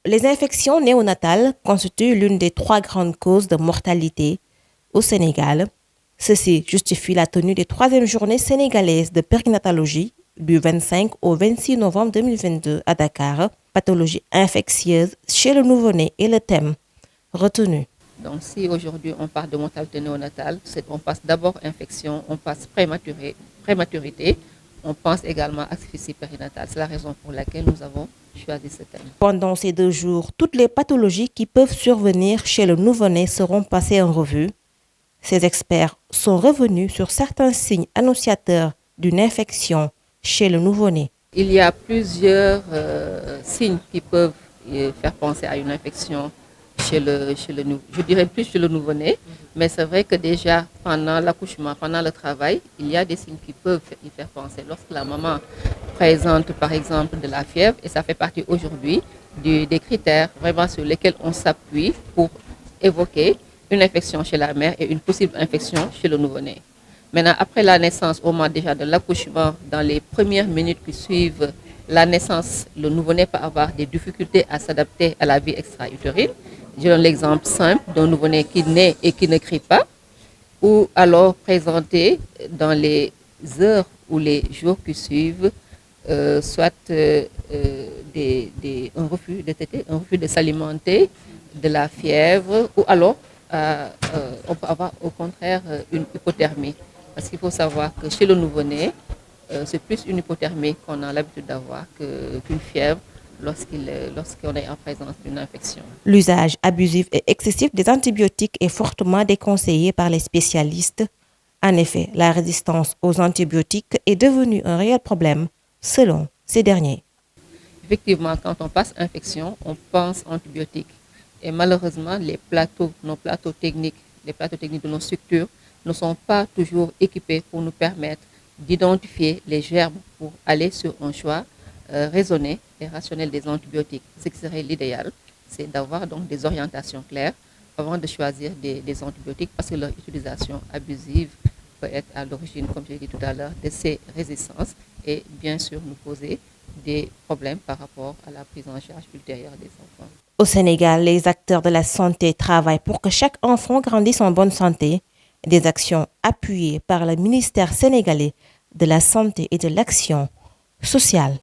Les infections néonatales constituent l'une des 3 grandes causes de mortalité au Sénégal. Ceci justifie la tenue des 3e journées sénégalaises de périnatologie du 25 au 26 novembre 2022 à Dakar. Pathologie infectieuse chez le nouveau-né est le thème retenu. Donc si aujourd'hui on parle de mortalité néonatale, on passe d'abord infection, on passe prématurité, on pense également asphyxie périnatale. C'est la raison pour laquelle nous avons choisi ce thème. Pendant ces 2 jours, toutes les pathologies qui peuvent survenir chez le nouveau-né seront passées en revue. Ces experts sont revenus sur certains signes annonciateurs d'une infection chez le nouveau-né. Il y a plusieurs signes qui peuvent faire penser à une infection je dirais plus chez le nouveau-né, mais c'est vrai que déjà pendant l'accouchement, pendant le travail, il y a des signes qui peuvent y faire penser. Lorsque la maman présente par exemple de la fièvre, et ça fait partie aujourd'hui des critères vraiment sur lesquels on s'appuie pour évoquer une infection chez la mère et une possible infection chez le nouveau-né. Maintenant, après la naissance, au moment déjà de l'accouchement, dans les premières minutes qui suivent la naissance, le nouveau-né peut avoir des difficultés à s'adapter à la vie extra-utérine. Je donne l'exemple simple d'un nouveau-né qui naît et qui ne crie pas, ou alors présenter dans les heures ou les jours qui suivent, soit un refus de téter, un refus de s'alimenter, de la fièvre, ou alors on peut avoir au contraire une hypothermie. Parce qu'il faut savoir que chez le nouveau-né, c'est plus une hypothermie qu'on a l'habitude d'avoir qu'une fièvre lorsqu'on est en présence d'une infection. L'usage abusif et excessif des antibiotiques est fortement déconseillé par les spécialistes. En effet, la résistance aux antibiotiques est devenue un réel problème selon ces derniers. Effectivement, quand on passe infection, on pense antibiotiques. Et malheureusement, nos plateaux techniques de nos structures ne sont pas toujours équipés pour nous permettre d'identifier les germes pour aller sur un choix raisonné et rationnel des antibiotiques. Ce qui serait l'idéal, c'est d'avoir donc des orientations claires avant de choisir des antibiotiques parce que leur utilisation abusive peut être à l'origine, comme j'ai dit tout à l'heure, de ces résistances et bien sûr nous poser des problèmes par rapport à la prise en charge ultérieure des enfants. Au Sénégal, les acteurs de la santé travaillent pour que chaque enfant grandisse en bonne santé. Des actions appuyées par le ministère sénégalais de la Santé et de l'Action sociale.